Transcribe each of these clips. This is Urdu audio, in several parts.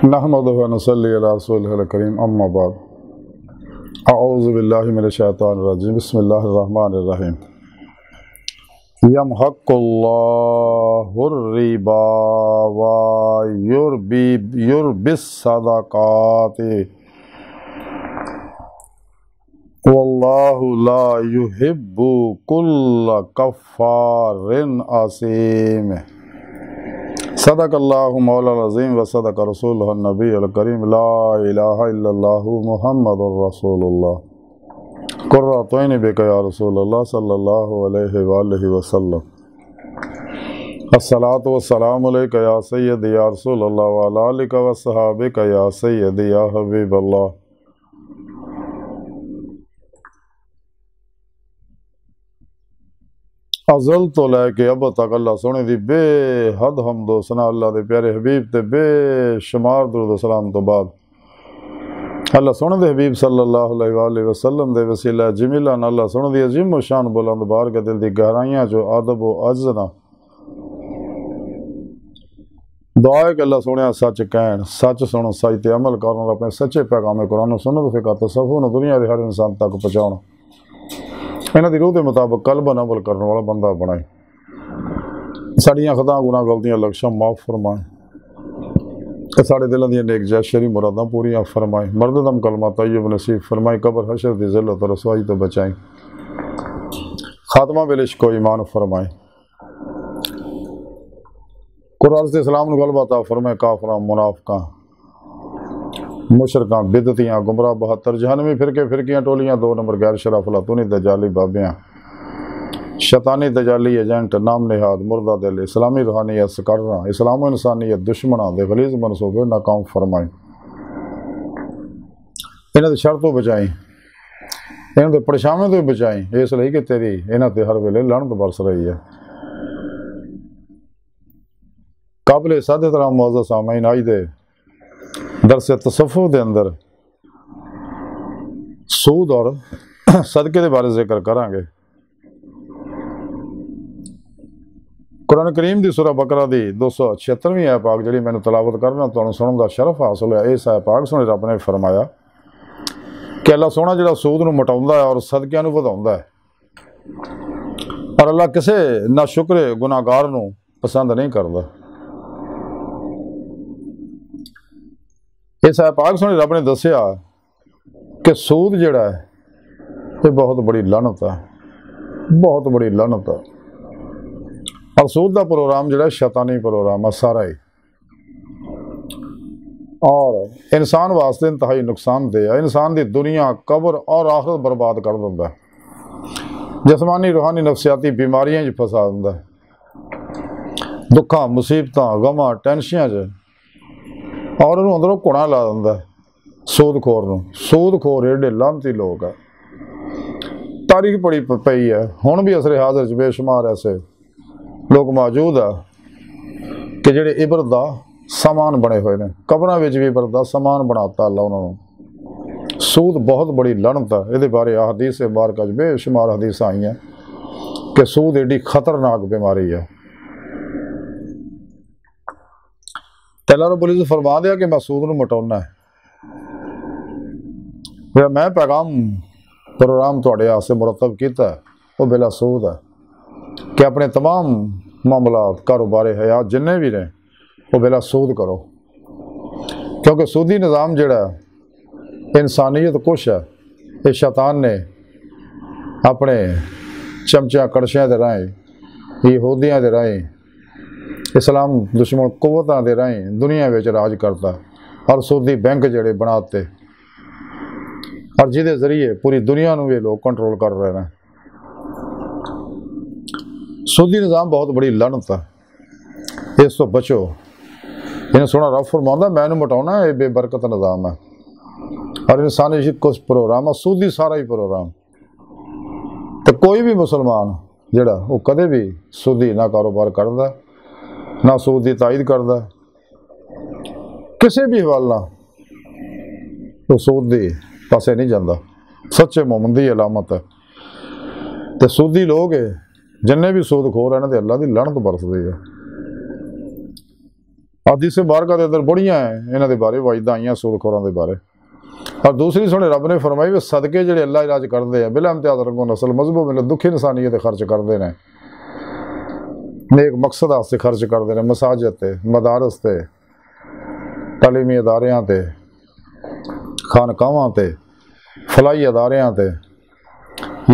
نحمدہ و نصلی علی رسولہ الکریم اما بعد اعوذ باللہ من الشیطان الرجیم بسم اللہ الرحمن الرحیم یمحق اللہ الربا ویربی الصدقات واللہ لا یحب کل کفار اثیم۔ صدق اللہ مولا العظیم و صدق رسولہ النبی الکریم لا الہ الا اللہ محمد رسول اللہ قرۃ عین بک یا رسول اللہ صلی اللہ علیہ وآلہ وسلم۔ الصلاۃ والسلام علیک یا سیدی یا رسول اللہ وعلی آلک و صحابک یا سیدی یا حبیب اللہ۔ ازل تو لے کے اب تک اللہ سونے دی بے حد حمد و ثنا اللہ دے پیارے حبیب تے بے شمار درود و سلام تو بعد اللہ سونے دے حبیب صلی اللہ علیہ وآلہ وسلم دے وسیلہ جمیلہ اللہ سونے دی عظیم و شان بلند بار کے دل دی گہرائیاں جو ادب و عجزنا دعا ہے کہ اللہ سونے سچ کہن سچ سنو سچ تے عمل کرن اور اپنے سچے پیغام قرآن و سنت فقہ تصوف نو دنیا دے ہر انسان تک پہنچاؤ، انہاں دی روح دے مطابق قلباً عمل کرنے والا بندہ بنائے، ساڑیاں خطاں گناہ غلطیاں لغزشاں معاف فرمائے، کہ ساڑے دلاں دیاں نیک جائز شرعی مراداں پوریاں فرمائے، مرد دم کلمہ طیب نصیب فرمائے، قبر حشر دی ذلت و رسوائی تو بچائیں، خاتمہ بالعشق و ایمان فرمائے، قرآن سے اسلام نو غلبہ عطا فرمائے، کافراں منافقاں مشرکاں بدعتیاں گمراہ 72 جہنمی فرقیاں ٹولیاں 2 نمبر غیر شرف فلاطونی دجالی بابیاں شیطانی دجالی ایجنٹ نام نہاد مردہ دل اسلامی روحانیت سکرنا اسلام و انسانیت دشمناں دے غلیظ منصوبے ناکام فرمائیں، انہاں دے شر تو بچائیں، انہاں دے پریشانیوں تو بچائیں، اس لیے کہ تیری انہاں تے ہر ویلے لعنت برس رہی ہے۔ قابل صد احترام معزز سامعین، آج دے درس تصوف دے اندر سود اور صدقے دے بارے ذکر کریں گے۔ قرآن کریم دی سورہ بقرہ دی 276ویں آیت پاک جڑی میں نے تلاوت کرنا تو سنن دا شرف حاصل ہے۔ اس آیت پاک سنے رب نے فرمایا کہ اللہ سونا جڑا سود نو مٹاوندا ہے اور صدقیاں نو وداوندا ہے، اور اللہ کسے نہ شکر گناہگار نو پسند نہیں کردا۔ اس آیت پاک سنے رب نے دسیا کہ سود جڑا ہے یہ بہت بڑی لعنت ہے، بہت بڑی لعنت ہے، اور سود دا پروگرام جڑا ہے شیطانی پروگرام ہے سارا ہی، اور انسان واسطے انتہائی نقصان دہ ہے، انسان دی دنیا قبر اور آخرت برباد کر دیندا ہے، جسمانی روحانی نفسیاتی بیماریاں جو پھسا دیندا ہے، دکھاں مصیبتاں غماں ٹینشناں اور انہوں اندروں کڑا لا دیندا ہے سود خور نو۔ سود خور ایڈے لعنتی لوگ ہے، تاریخ پڑی پئی ہے، ہن بھی عصر حاضر چ بے شمار ایسے لوگ موجود ہے کہ جڑے عبرت دا سامان بنے ہوئے نے، قبراں وچ بھی عبرت دا سامان بناتا اللہ انہوں نے۔ سود بہت بڑی لعنت ہے، یہ بارے احادیث مبارکہ چ بے شمار حدیث آئی ہیں کہ سود ایڈی خطرناک بیماری ہے۔ اللہ رب العزت فرما دیا کہ میں سود نو مٹاؤنا ہے، میں پیغام پروگرام تواڈے واسطے مرتب کیتا ہے وہ بلا سود ہے کہ اپنے تمام معاملات کاروبار حیات جننے بھی رہیں وہ بلا سود کرو، کیونکہ سودی نظام جڑا ہے انسانیت کش ہے، یہ شیطان نے اپنے چمچیاں کڑشیاں دے رائیں یہودیاں دے رائیں اسلام دشمن قوتاں دے رائیں دنیا وچ راج کرتا، اور سودی بینک جڑے بناتے اور جہدے ذریعے پوری دنیا نو یہ لوگ کنٹرول کر رہے ہیں۔ سودی نظام بہت بڑی لعنت ہے، اس تو بچو۔ انہیں سونا رب فرماؤں میں انہوں مٹاؤنا ہے، یہ بے برکت نظام ہے، اور انسانی کچھ پروگرام ہے سودی سارا ہی پروگرام۔ تو کوئی بھی مسلمان جڑا وہ کدے بھی سودی نہ کاروبار کردا نہ سود دی تائید کردا کسی بھی حوالہ وہ سود دی پاسے نہیں جاندہ، سچے مومن دی علامت ہے۔ تو سودی لوگ جننے بھی سود خور ہیں نا تے اللہ دی لعنت برسدی ہے۔ حدیث مبارکہ دے اندر بڑیاں ہیں انہاں دے بارے واجداں آئیاں سود خوراں دے بارے. اور دوسری سونے رب نے فرمائی کہ صدقے جڑے اللہ راج کرتے ہیں بلا امتیاز رنگو نسل مذہب و ملت دکھی انسانیت خرچ کرتے ہیں، نیک مقصد واسطے خرچ کرتے ہیں، مساجد تے، مدارس تے، تعلیمی اداریاں تے، خانقاواں تے، فلاحی اداریاں تے،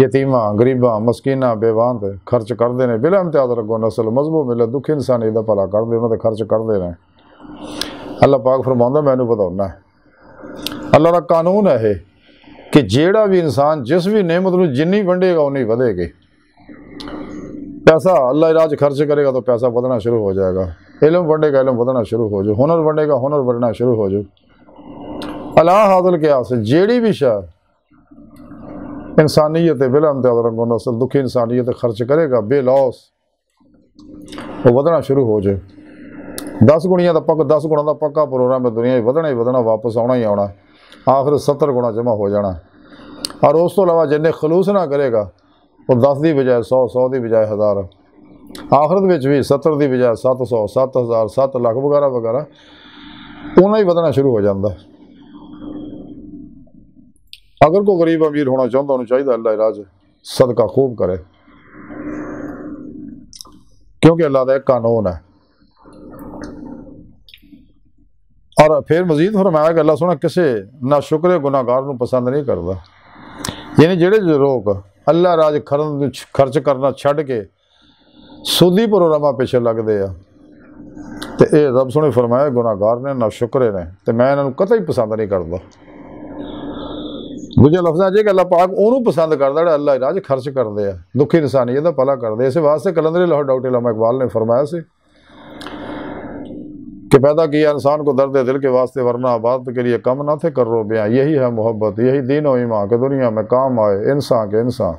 یتیماں غریباں مسکیناں بیواں تے خرچ کرتے ہیں بلا امتیاز رنگو نسل مذہب و ملت دکھی انسانیت دا بھلا کرتے انہاں تے خرچ کرتے ہیں. اللہ پاک فرماؤندا مینوں بتاؤنا ہے اللہ کا قانون ہے کہ جیڑا بھی انسان جس بھی نعمت نو جنی ونڈے گا انہی ودے گی. پیسہ اللہ راج خرچ کرے گا تو پیسہ ودنا شروع ہو جائے گا، علم ونڈے گا علم ودنا شروع ہو جائے، ہنر ونڈے گا ہنر ودنا شروع ہو جائے. اللہ حاضل کیا سے جیڑی بھی شاہ انسانیت بلا امتیاز رنگو نسل دکھی انسانیت خرچ کرے گا بے لوس وہ ودنا شروع ہو جائے. 10 گنیاں دا پکا 10 گنا دا پکا پروگرام ہے دنیا ودنا ہی ودنا واپس آنا ہی آنا، آخر 70 گنا جمع ہو جانا. اور اس تو علاوہ جن خلوص نہ کرے گا وہ 10 دی بجائے 100 100 دی بجائے 1000 آخرت وچ بھی 70 دی بجائے 700 7000 7 لاکھ وغیرہ وغیرہ انہیں ہی ودنا شروع ہو جاتا ہے. اگر کوئی غریب امیر ہونا چاہتا انہوں چاہیے اللہ راج صدقہ خوب کرے، کیونکہ اللہ کا ایک قانون ہے. اور پھر مزید فرمایا کہ اللہ سونا کسے نہ شکر گناہ گار نو پسند نہیں کرتا. یعنی جڑے لوگ اللہ راج خرچ کرنا چھڈ کے سودی پروگراماں پیچھے لگتے ہیں تو یہ رب سونے فرمایا گناہ گار نے نہ شکرے نے تو میں انہوں قطعی پسند نہیں کرتا. دوجے لفظ ہے کہ اللہ پاک انہوں پسند کرتا ہے اللہ راج خرچ کرتے ہیں دکھی انسانیت دا بھلا کرتے ہیں. اس واسطے کلندر لاہور ڈاکٹر علامہ اقبال نے فرمایا سی کہ پیدا کیا انسان کو درد دل کے واسطے ورنہ آباد کے لیے کم نہ تھے کر رو بیاں. یہی ہے محبت یہی دین و ایمان کہ دنیا میں کام آئے انسان کے انسان.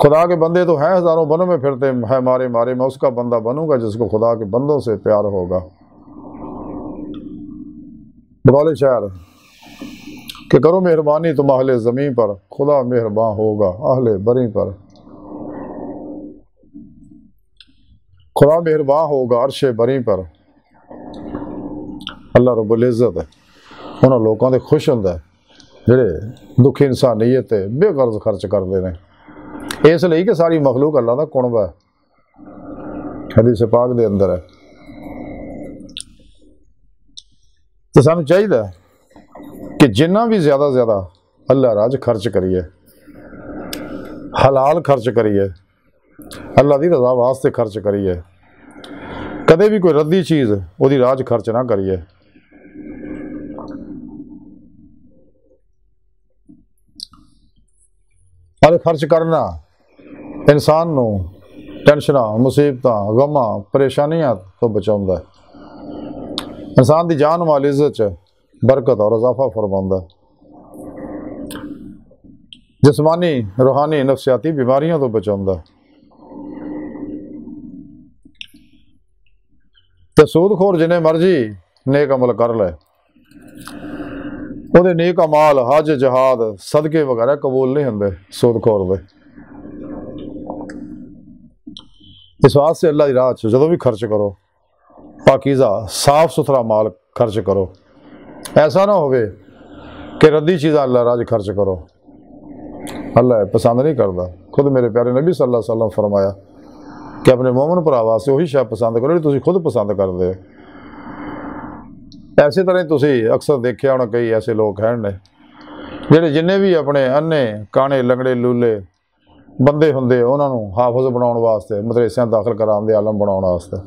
خدا کے بندے تو ہیں ہزاروں بنوں میں پھرتے ہیں مارے مارے، میں اس کا بندہ بنوں گا جس کو خدا کے بندوں سے پیار ہوگا. بقول شاعر کہ کرو مہربانی تم اہل زمین پر خدا مہربان ہوگا اہل بری پر. خدا مہربان ہوگا عرش بری پر. اللہ رب العزت ہے انہوں لوگوں دے خوش ہوندا ہے جڑے دکھی انسانیت بے غرض خرچ کرتے ہیں. اس لیے کہ ساری مخلوق اللہ دا قربا ہے، حدیث پاک دے اندر ہے. تو سانو چاہیے کہ جنہ بھی زیادہ زیادہ اللہ راج خرچ کریے، حلال خرچ کریے، اللہ دی رضا واسطے خرچ کریے، کدے بھی کوئی ردی چیز وہ دی راج خرچ نہ کریے. اور خرچ کرنا انسان نو ٹینشناں مصیبتاں غماں پریشانیاں تو بچاؤندا ہے، انسان دی جان مال عزت چ برکت اور اضافہ فرماؤندا ہے، جسمانی روحانی نفسیاتی بیماریاں تو بچاؤندا ہے. تے سود خور جنہیں مرضی نیک عمل کر لے وہ نیک عمال حج جہاد صدقے وغیرہ قبول نہیں ہوندے سود خور دے. اس واسطے اللہ دی راہ جدوں بھی خرچ کرو پاکیزہ صاف ستھرا مال خرچ کرو. ایسا نہ ہوئے کہ ردی چیزاں اللہ راج خرچ کرو، اللہ پسند نہیں کرتا. خود میرے پیارے نبی صلی اللہ علیہ وسلم فرمایا کہ اپنے مومن بھرا واسطے وہی شے پسند کرو جو تسی خود پسند کرتے. ایسے طرح تسی اکثر دیکھا ہونا کئی ایسے لوگ ہیں نے جڑے جننے بھی اپنے انے کانے لنگڑے لولے بندے ہوندے انہوں نے حافظ بناؤ واسطے مدرسیاں داخل کران دے عالم بناؤ واسطے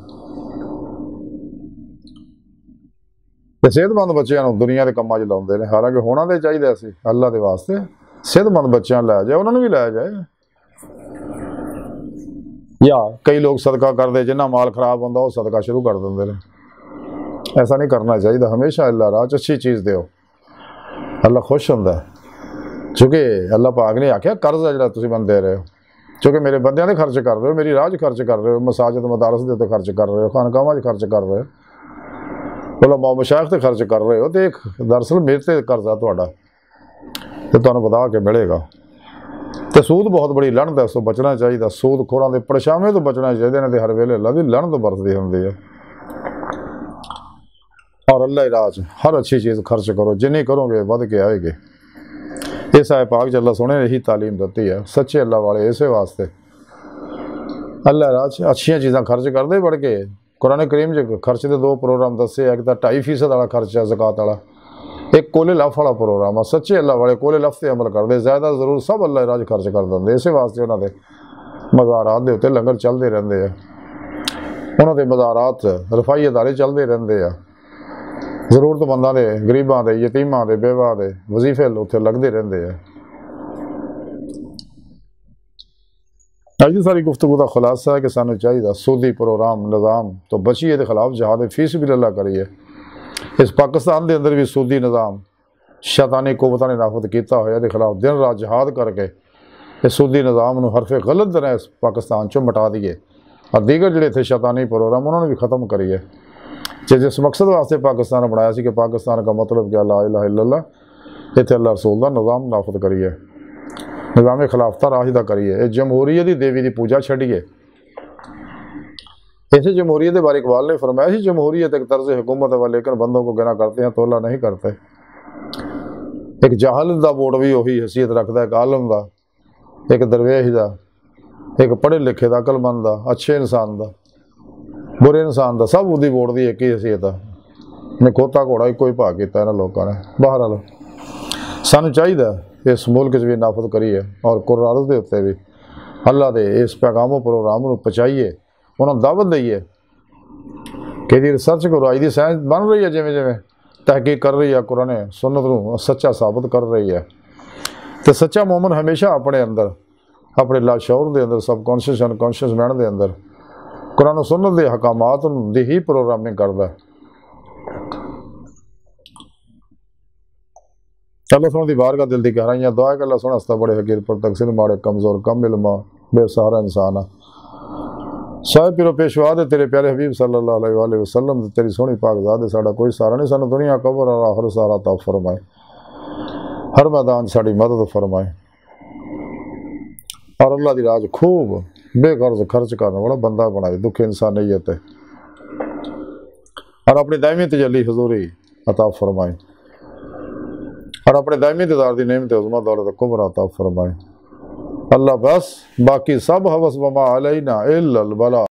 صحت مند بچیاں دنیا کے کاماں چ لاؤندے نے. حالانکہ ہونا تو چاہیے سی اللہ دے واسطے صحت مند بچیاں لے جائے انہوں نے بھی لے جائے. یا کئی لوگ صدقہ کرتے جنہ مال خراب ہوتا وہ صدقہ شروع کر دیں. ایسا نہیں کرنا چاہیے. ہمیشہ اللہ راہ اچھی چیز دیو، اللہ خوش ہوتا ہے. چونکہ اللہ پاک نے آخیا قرض ہے جڑا تسی من دے رہے ہو، چونکہ میرے بندیاں دے خرچ کر رہے ہو، میری راہ خرچ کر رہے ہو، مساجد مدارس دے خرچ کر رہے ہو، خانقاواں خرچ کر رہے ہو، علماء مشائخ تے خرچ کر رہے ہو. تو ایک دراصل میرے تے قرض ہے تہاڈا تے تانوں بتا کے ملے گا. تو سود بہت بڑی لعنت ہے، اس تو بچنا چاہیے. سود خوراں دے پرچاویں تو بچنا چاہیے، انہاں دے ہر ویلے اللہ دی لعنت برسدی ہوندی ہے. اور اللہ راج ہر اچھی چیز خرچ کرو، جنہیں کرو گے ود کے آئے گے۔ اس آئے پاک جو اللہ سونے نے یہی تعلیم دیتی ہے سچے اللہ والے، اسے واسطے اللہ راج اچھیاں چیزاں خرچ کر دے بڑھ کے۔ قرآن کریم جو خرچ دے دو پروگرام دسے، ایک تو 2.5% والا خرچ ہے زکوٰۃ والا، ایک کولے لف والا پروگرام ہے۔ سچے اللہ والے کولے لف سے عمل کر دے، زیادہ ضرور سب اللہ راج خرچ کر دیں۔ اسے واسطے انہوں نے مزارات دے اتنے لنگر چلتے رہتے ہیں، انہوں نے مزارات رفائی ادارے چلتے رہتے ہیں، ضرورت منداں دے، غریباں دے، یتیماں دے، بیواں دے وظیفے اتنے لگتے رہتے ہیں۔ آج ساری گفتگو کا خلاصہ ہے کہ سانو چاہیے سودی پروگرام نظام تو بچیے کے خلاف جہاد فی سبیل اللہ کریے۔ اس پاکستان دے اندر بھی سودی نظام شیطانی قوتوں نے نافذ کیتا ہوا دے خلاف دن رات جہاد کر کے اس سودی نظام نو حرف غلط طرح اس پاکستان چوں مٹا دیے، اور دیگر جڑے تھے شیطانی پروگرام انہوں نے بھی ختم کریے۔ جس مقصد واسطے پاکستان بنایا سی کہ پاکستان کا مطلب کیا لا الہ الا اللہ، اتنے اللہ رسول دا نظام نافذ کریے، نظام خلافتہ راشدہ کریے، اس جمہوریت دی دیوی دی پوجا چھڑیے۔ ایسے جمہوریت کے بارے اقبال نے فرمایا سی جمہوریت ایک طرز حکومت ہے لیکن بندوں کو گنا کرتے ہیں تو اللہ نہیں کرتے۔ ایک جاہل دا ووٹ بھی وہی حیثیت رکھتا ہے، ایک عالم دا، ایک درویش دا، ایک پڑھے لکھے دا، عقل مند دا، اچھے انسان دا، برے انسان دا، سب دی ووٹ دی ایک ہی حیثیت ہے۔ نے کھوتا گھوڑا ایک کوئی بھاگ کیتا ہے نا لوگوں نے۔ بہرحال سانو چاہیے اس ملک بھی نافذ کریے اور قرآن دے اتنے بھی اللہ دے اس پیغام و پروگرام کو پہنچائیے، انہوں دعوت دئیے کہ ریسرچ کرو، آئی دی سائنس بن رہی ہے، جویں تحقیق کر رہی ہے، قرآن سنت نو سچا ثابت کر رہی ہے۔ تو سچا مومن ہمیشہ اپنے اندر، اپنے لاشعور دے اندر، سب کانشیس انکانشیس مائنڈ دے اندر قرآن و سنت دے حکامات دی ہی پروگرامنگ کرتا ہے۔ اللہ سونے دی بارگاہ دل دی گہرائیاں دعا ہے کہ اللہ سونا ہستا بڑے حقیر پر تقسیم ماڑے کمزور کم علمہ بے سہارا انسان صاحب پیرو پیشوا دے تیرے پیارے حبیب صلی اللہ علیہ وآلہ وسلم دے تیری سونی پاک ذات ساڑا کوئی سہارا نہیں، سانو دنیا قبر اور آخر سہارا عطا فرمائے، ہر میدان ساڑی مدد فرمائے، اور اللہ دی راج خوب بے غرض خرچ کرنا والا بندہ بنائے، دکھ انسانیت ہے، اور اپنی دائمی تجلی حضوری عطا فرمائے، اور اپنے دائمی دیدار دی نعمت عظمہ دولت کبرا عطا فرمائے۔ اللہ بس باقی سب حوث وما علینا الا البلاغ۔